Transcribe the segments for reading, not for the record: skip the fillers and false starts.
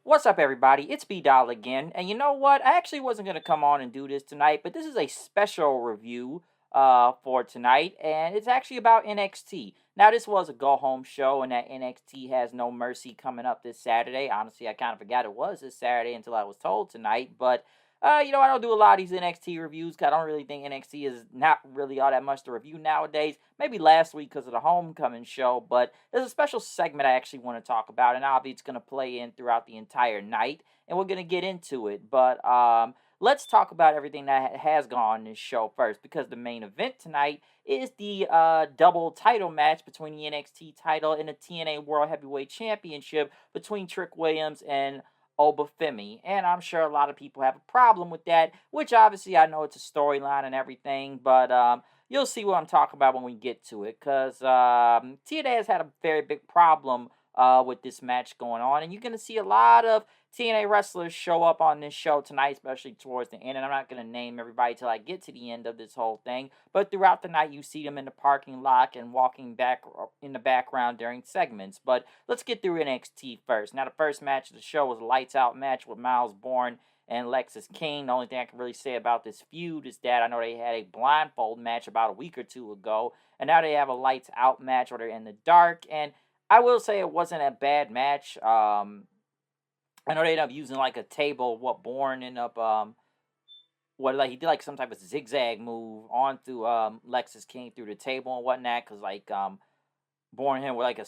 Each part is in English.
What's up, everybody? It's B Doll again, and you know what? I actually wasn't gonna come on and do this tonight, but this is a special review for tonight, and it's actually about NXT. Now, this was a go home show, and that NXT has No Mercy coming up this Saturday. Honestly, I kind of forgot it was this Saturday until I was told tonight, but I don't do a lot of these NXT reviews because I don't really think NXT is not really all that much to review nowadays. Maybe last week because of the homecoming show, but there's a special segment I actually want to talk about, and obviously it's going to play in throughout the entire night, and we're going to get into it. But let's talk about everything that has gone on this show first, because the main event tonight is the double title match between the NXT title and the TNA World Heavyweight Championship between Trick Williams and Obafemi. And I'm sure a lot of people have a problem with that, which obviously I know it's a storyline and everything, but you'll see what I'm talking about when we get to it, because TNA has had a very big problem with this match going on, and you're going to see a lot of TNA wrestlers show up on this show tonight, especially towards the end. And I'm not going to name everybody till I get to the end of this whole thing, but throughout the night, you see them in the parking lot and walking back in the background during segments. But let's get through NXT first. Now, the first match of the show was a lights out match with Miles Bourne and Lexis King. The only thing I can really say about this feud is that I know they had a blindfold match about a week or two ago, and now they have a lights out match where they're in the dark. And I will say it wasn't a bad match. I know they ended up using like a table. What Bourne ended up he did like some type of zigzag move on through Lexis King through the table and whatnot, because Bourne him with like a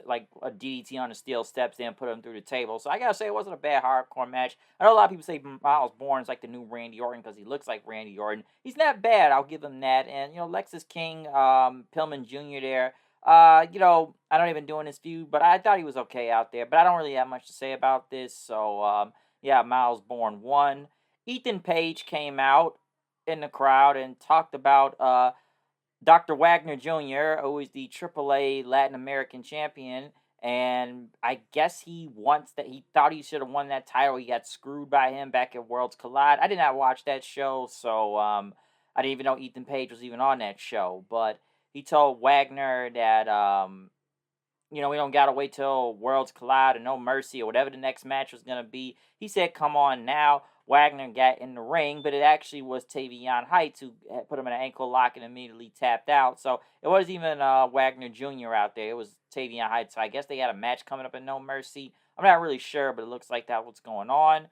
like a DDT on the steel steps, then put him through the table. So I gotta say it wasn't a bad hardcore match. I know a lot of people say Miles Bourne's like the new Randy Orton because he looks like Randy Orton. He's not bad. I'll give him that. And Lexis King, Pillman Jr. there. I know they've been doing this feud, but I thought he was okay out there. But I don't really have much to say about this. So yeah, Miles Bourne won. Ethan Page came out in the crowd and talked about Dr. Wagner Jr., who is the AAA Latin American champion, and I guess he thought he should have won that title. He got screwed by him back at Worlds Collide. I did not watch that show, so I didn't even know Ethan Page was even on that show. But he told Wagner that we don't gotta wait till Worlds Collide or No Mercy or whatever the next match was gonna be. He said, "Come on now." Wagner got in the ring, but it actually was Tavion Heights who put him in an ankle lock and immediately tapped out. So it wasn't even Wagner Jr. out there. It was Tavion Heights. So I guess they had a match coming up in No Mercy. I'm not really sure, but it looks like that's what's going on.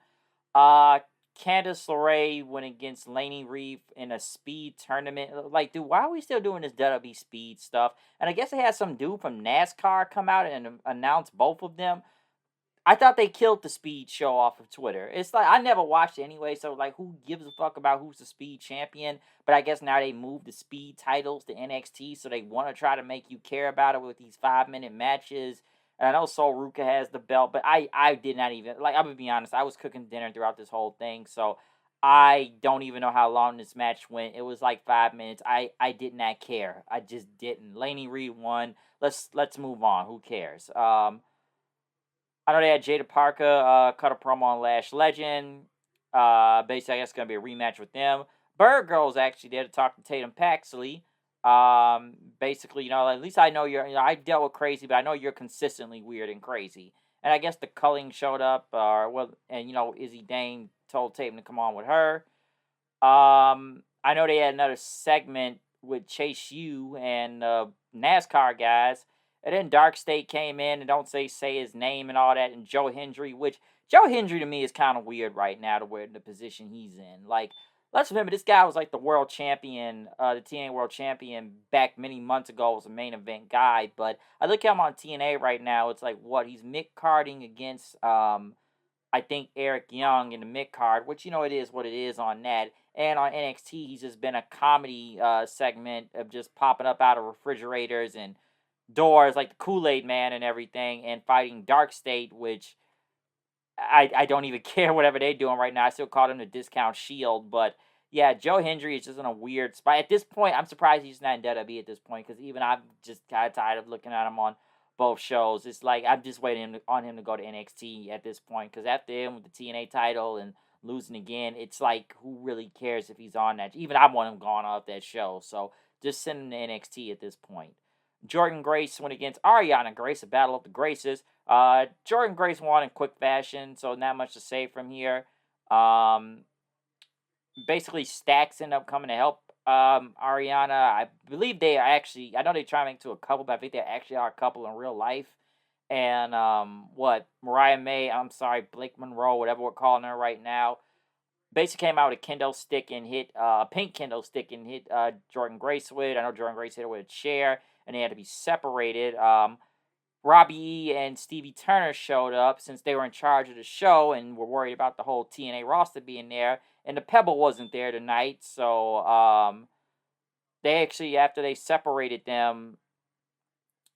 Candice LeRae went against Laney Reeve in a speed tournament. Like, dude, why are we still doing this WWE speed stuff? And I guess they had some dude from NASCAR come out and announce both of them. I thought they killed the speed show off of Twitter. It's like, I never watched it anyway, so like, who gives a fuck about who's the speed champion? But I guess now they moved the speed titles to NXT, so they want to try to make you care about it with these 5-minute matches. And I know Sol Ruka has the belt, but I did not even, like, I'm gonna be honest, I was cooking dinner throughout this whole thing, so I don't even know how long this match went. It was like 5 minutes. I did not care. I just didn't. Laney Reed won. Let's move on. Who cares? I know they had Jada Parker cut a promo on Lash Legend. Basically, I guess it's going to be a rematch with them. Bird Girl's actually there to talk to Tatum Paxley. Basically, at least I know I dealt with crazy, but I know you're consistently weird and crazy. And I guess the Culling showed up, and Izzy Dane told Tatum to come on with her. I know they had another segment with Chase U and NASCAR guys. And then Dark State came in and don't say his name and all that. And Joe Hendry, which Joe Hendry to me is kind of weird right now to where the position he's in. Like, let's remember, this guy was like the world champion, the TNA world champion back many months ago, was a main event guy. But I look at him on TNA right now, it's like, what? He's mid-carding against, I think, Eric Young in the mid-card, which, it is what it is on that. And on NXT, he's just been a comedy segment of just popping up out of refrigerators and doors like the Kool-Aid Man and everything, and fighting Dark State, which I don't even care whatever they're doing right now. I still call him the Discount Shield. But yeah, Joe Hendry is just in a weird spot. At this point, I'm surprised he's not in WWE at this point, because even I'm just kind of tired of looking at him on both shows. It's like I'm just waiting on him to go to NXT at this point, because after him with the TNA title and losing again, it's like, who really cares if he's on that? Even I want him gone off that show. So just send him to NXT at this point. Jordan Grace went against Ariana Grace, a battle of the Graces. Jordan Grace won in quick fashion, so not much to say from here. Um, Basically, Stacks ended up coming to help Ariana. I believe they are actually, I know they try to make it to a couple, but I think they actually are a couple in real life. And Mariah May, I'm sorry, Blake Monroe, whatever we're calling her right now, basically came out with a kendo stick and hit a pink kendo stick and hit Jordan Grace with. I know Jordan Grace hit her with a chair, and they had to be separated. Robbie E and Stevie Turner showed up since they were in charge of the show and were worried about the whole TNA roster being there. And the Pebble wasn't there tonight, so they actually, after they separated them,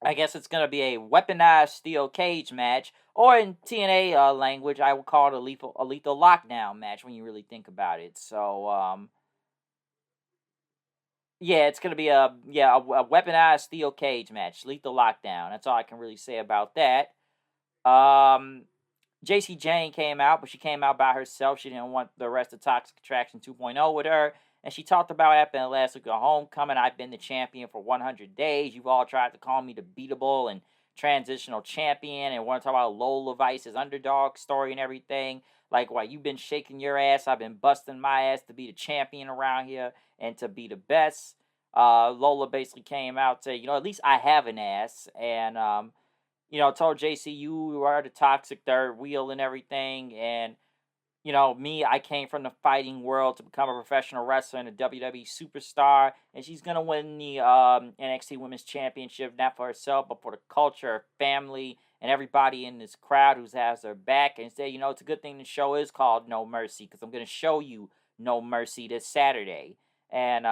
I guess it's gonna be a weaponized steel cage match, or in TNA language, I would call it a lethal lockdown match when you really think about it. So yeah, it's gonna be a weaponized steel cage match, lethal lockdown. That's all I can really say about that. Um, JC Jane came out, but she came out by herself. She didn't want the rest of Toxic Attraction 2.0 with her. And she talked about happening last week at Homecoming. I've been the champion for 100 days. You've all tried to call me the beatable and transitional champion and want to talk about Lola Vice's underdog story and everything. Like, while you've been shaking your ass, I've been busting my ass to be the champion around here and to be the best. Lola basically came out to, at least I have an ass. And told JC you are the toxic third wheel and everything. And, me, I came from the fighting world to become a professional wrestler and a WWE superstar. And she's going to win the NXT Women's Championship, not for herself, but for the culture, her family, and everybody in this crowd who has her back. And said, it's a good thing the show is called No Mercy, because I'm going to show you No Mercy this Saturday. And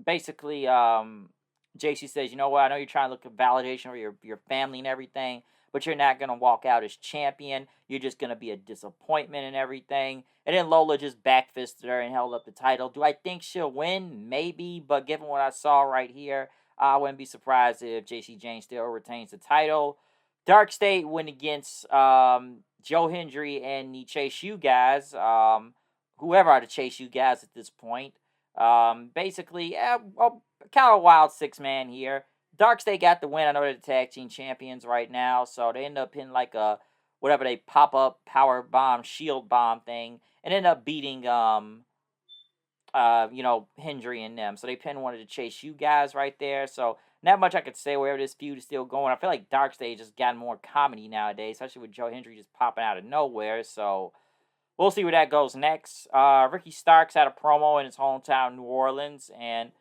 basically, JC says, you know what, I know you're trying to look at validation for your family and everything, but you're not going to walk out as champion. You're just going to be a disappointment and everything. And then Lola just backfisted her and held up the title. Do I think she'll win? Maybe, but given what I saw right here, I wouldn't be surprised if JC Jane still retains the title. Dark State went against Joe Hendry and the Chase U guys, whoever are the Chase U guys at this point. Basically, kind of a wild six-man here. Dark State got the win. I know they're the tag team champions right now, so they end up hitting like a whatever they pop up power bomb, shield bomb thing, and end up beating Hendry and them. So they pinned one of the Chase U guys right there. So not much I could say wherever this feud is still going. I feel like Dark State just gotten more comedy nowadays, especially with Joe Hendry just popping out of nowhere. So we'll see where that goes next. Ricky Starks had a promo in his hometown, New Orleans, and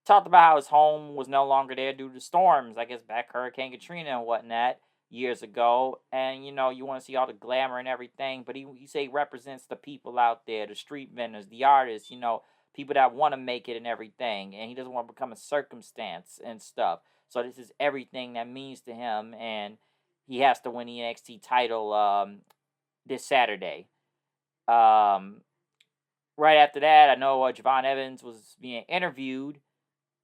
talked about how his home was no longer there due to storms. I guess back Hurricane Katrina and whatnot years ago. And, you want to see all the glamour and everything. But he say he represents the people out there, the street vendors, the artists, people that want to make it and everything. And he doesn't want to become a circumstance and stuff. So this is everything that means to him. And he has to win the NXT title this Saturday. Right after that, I know Javon Evans was being interviewed.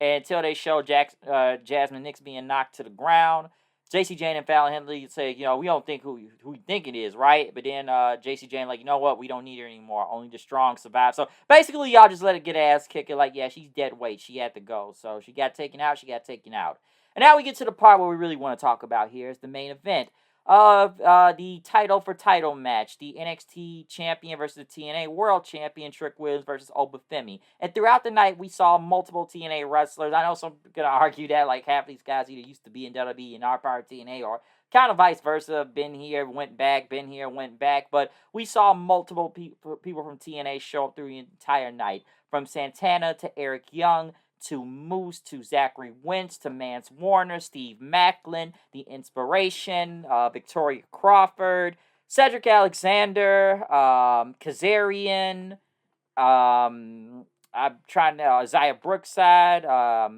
And until they show Jasmine Nix being knocked to the ground, JC Jane and Fallon Henley say, we don't think who you think it is, right? But then JC Jane like, you know what? We don't need her anymore. Only the strong survive. So basically, y'all just let it get ass kicking. Like, yeah, she's dead weight. She had to go. So she got taken out. And now we get to the part where we really want to talk about here is the main event of the title for title match, the NXT champion versus the TNA world champion, Trick Williams versus Obafemi. And throughout the night, we saw multiple TNA wrestlers. I know some are going to argue that like half these guys either used to be in WWE and are part of TNA, or kind of vice versa, been here, went back, been here, went back. But we saw multiple people from TNA show up through the entire night, from Santana to Eric Young, to Moose, to Zachary Wentz, to Mance Warner, Steve Macklin, The Inspiration, Victoria Crawford, Cedric Alexander, Kazarian, I'm trying to, Isaiah Brookside, I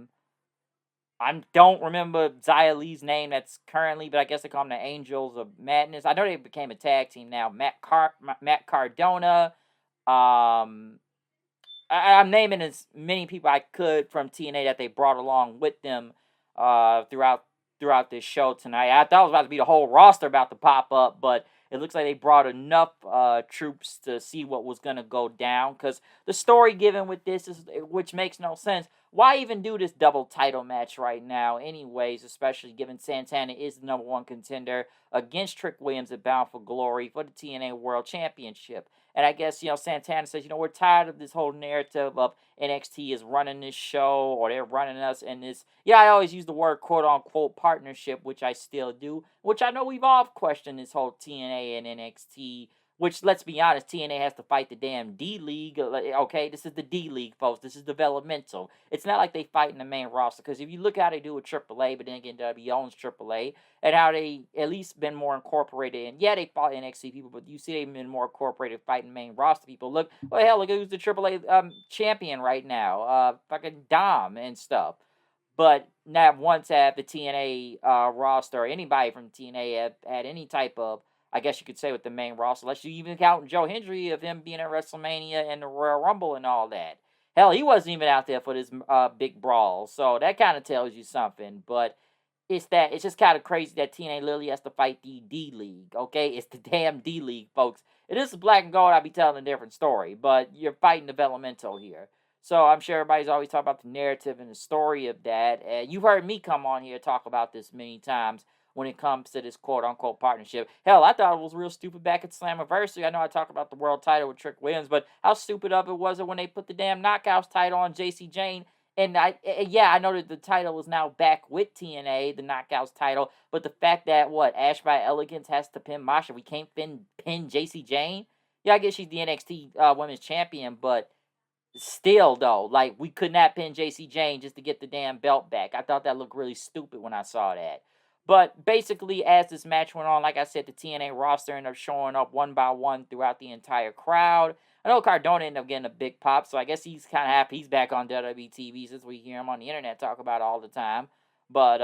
don't remember Zia Lee's name that's currently, but I guess they call them the Angels of Madness. I know they became a tag team now. Matt Cardona, I'm naming as many people I could from TNA that they brought along with them throughout this show tonight. I thought it was about to be the whole roster about to pop up, but it looks like they brought enough troops to see what was going to go down, because the story given with this is, which makes no sense. why even do this double title match right now, anyways, especially given Santana is the number one contender against Trick Williams at Bound for Glory for the TNA World Championship. And I guess, Santana says, we're tired of this whole narrative of NXT is running this show or they're running us in this. Yeah, I always use the word quote unquote partnership, which I still do, which I know we've all questioned this whole TNA and NXT. Which, let's be honest, TNA has to fight the damn D League. Okay, this is the D League, folks. This is developmental. It's not like they fight in the main roster. Because if you look how they do with AAA, but then again, WWE owns AAA, and how they at least been more incorporated. And yeah, they fought NXT people, but you see they've been more incorporated fighting main roster people. Look, well, hell, look who's the AAA champion right now. Fucking Dom and stuff. But not once have the TNA roster or anybody from TNA had any type of, I guess you could say, with the main roster. Unless you even count Joe Hendry of him being at WrestleMania and the Royal Rumble and all that. Hell, he wasn't even out there for this big brawl. So that kind of tells you something. But it's just kind of crazy that TNA literally has to fight the D League. Okay, it's the damn D League, folks. If this is Black and Gold, I'd be telling a different story. But you're fighting developmental here. So I'm sure everybody's always talking about the narrative and the story of that. You've heard me come on here talk about this many times when it comes to this quote-unquote partnership. Hell, I thought it was real stupid back at Slammiversary. I know I talked about the world title with Trick Williams, but how stupid of it was it when they put the damn Knockouts title on JC Jane? And I know that the title is now back with TNA, the Knockouts title, but the fact that, Ash by Elegance has to pin Masha, we can't pin JC Jane? Yeah, I guess she's the NXT Women's Champion, but still, though, like, we could not pin JC Jane just to get the damn belt back. I thought that looked really stupid when I saw that. But basically, as this match went on, like I said, the TNA roster ended up showing up one by one throughout the entire crowd. I know Cardona ended up getting a big pop, so I guess he's kind of happy he's back on WWE TV since we hear him on the internet talk about it all the time. But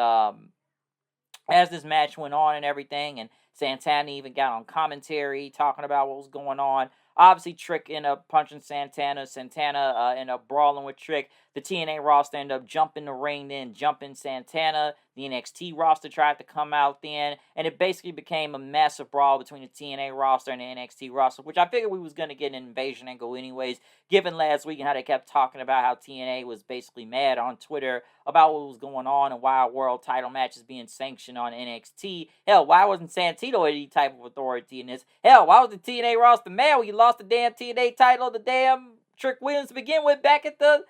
as this match went on and everything, and Santana even got on commentary talking about what was going on. Obviously, Trick ended up punching Santana. Santana ended up brawling with Trick. The TNA roster ended up jumping the ring, then jumping Santana. The NXT roster tried to come out then, and it basically became a massive brawl between the TNA roster and the NXT roster, which I figured we was going to get an invasion angle anyways, given last week and how they kept talking about how TNA was basically mad on Twitter about what was going on and why a world title match is being sanctioned on NXT. Hell, why wasn't Santino any type of authority in this? Hell, why was the TNA roster mad when you lost the damn TNA title, the damn Trick Williams to begin with back at the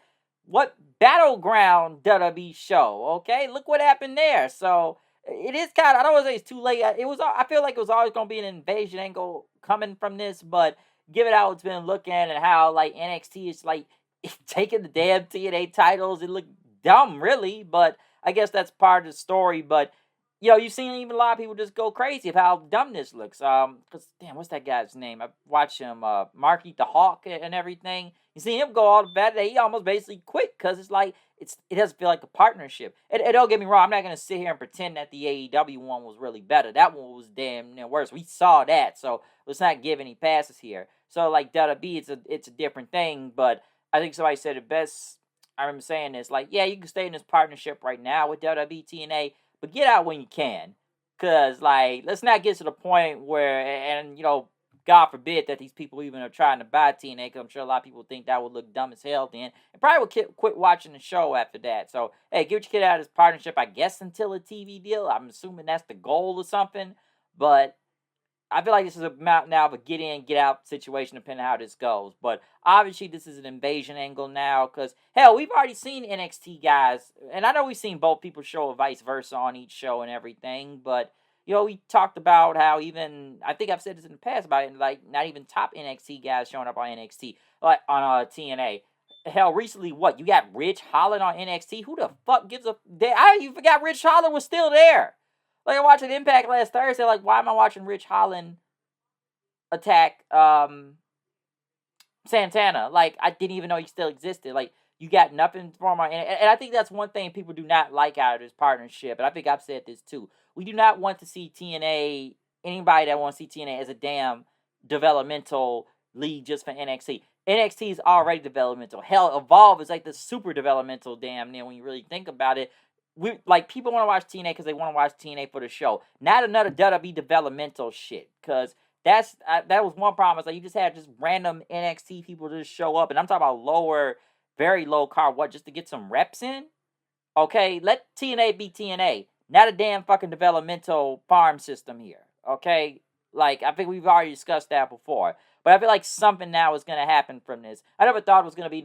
Battleground WWE show? Okay, look what happened there. So it is kind of, I don't want to say it's too late. I feel like it was always going to be an invasion angle coming from this, but given how it's been looking and how like NXT is like taking the damn TNA titles, it looked dumb, really. But I guess that's part of the story. But you've seen even a lot of people just go crazy of how dumb this looks. Cause damn, what's that guy's name? I watched him, Marky the Hawk and everything. You see him go all the bad. He almost basically quit because it's like it doesn't feel like a partnership. And don't get me wrong, I'm not gonna sit here and pretend that the AEW one was really better. That one was damn worse. We saw that, so let's not give any passes here. So like WWE, it's a different thing. But I think somebody said it best. I remember saying this, like, yeah, you can stay in this partnership right now with WWE TNA, but get out when you can. Because, like, let's not get to the point where, and God forbid that these people even are trying to buy TNA, because I'm sure a lot of people think that would look dumb as hell then, and probably would quit watching the show after that. So, hey, get your kid out of this partnership, I guess, until a TV deal. I'm assuming that's the goal or something. But I feel like this is now of a get in, get out situation, depending on how this goes. But obviously, this is an invasion angle now, because hell, we've already seen NXT guys, and I know we've seen both people show vice versa on each show and everything. But we talked about how even I think I've said this in the past about it, like not even top NXT guys showing up on NXT, like on TNA. Hell, recently, you got Ridge Holland on NXT? Who the fuck gives a? You forgot Ridge Holland was still there. Like, I watched Impact last Thursday. Like, why am I watching Ridge Holland attack Santana? Like, I didn't even know he still existed. Like, you got nothing from him. And I think that's one thing people do not like out of this partnership. And I think I've said this too. We do not want to see TNA, anybody that wants to see TNA as a damn developmental league just for NXT. NXT is already developmental. Hell, Evolve is like the super developmental damn near when you really think about it. People want to watch TNA because they want to watch TNA for the show, not another WWE developmental shit. Because that was one problem. It's like you just had just random NXT people just show up, and I'm talking about lower very low card. What, just to get some reps in? Okay, let TNA be TNA. Not a damn fucking developmental farm system here. Okay? Like, I think we've already discussed that before. But I feel like something now is going to happen from this. I never thought it was going to be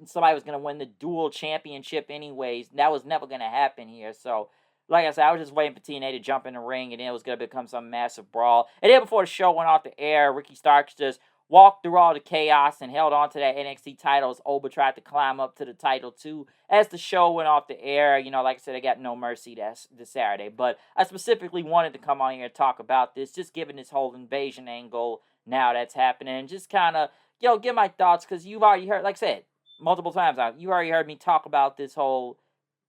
somebody was going to win the dual championship anyways. That was never going to happen here. So, like I said, I was just waiting for TNA to jump in the ring, and then it was going to become some massive brawl. And then before the show went off the air, Ricky Starks just walked through all the chaos and held on to that NXT title as Oba tried to climb up to the title too. As the show went off the air, like I said, I got No Mercy this Saturday. But I specifically wanted to come on here and talk about this, just given this whole invasion angle now that's happening, and just kind of, give my thoughts, because you've already heard, like I said, multiple times now, you already heard me talk about this whole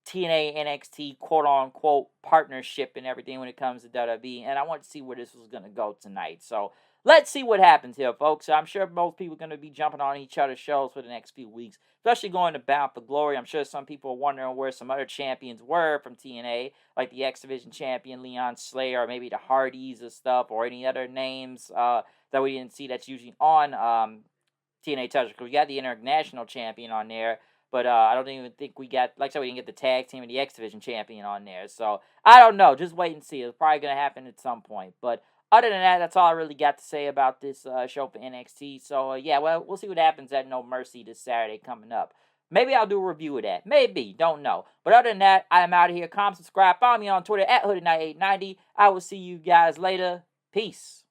TNA NXT quote-unquote partnership and everything when it comes to WWE, and I want to see where this was going to go tonight. So let's see what happens here, folks. I'm sure most people are going to be jumping on each other's shows for the next few weeks, especially going to Bound for Glory. I'm sure some people are wondering where some other champions were from TNA, like the X Division champion Leon Slayer, or maybe the Hardys or stuff, or any other names that we didn't see that's usually on TNA Touch. Because we got the International champion on there, but I don't even think we got, like I said, we didn't get the tag team and the X Division champion on there. So I don't know. Just wait and see. It's probably going to happen at some point. But other than that, that's all I really got to say about this show for NXT. So, yeah, well, we'll see what happens at No Mercy this Saturday coming up. Maybe I'll do a review of that. Maybe. Don't know. But other than that, I am out of here. Comment, subscribe. Follow me on Twitter at HoodedKnight890. I will see you guys later. Peace.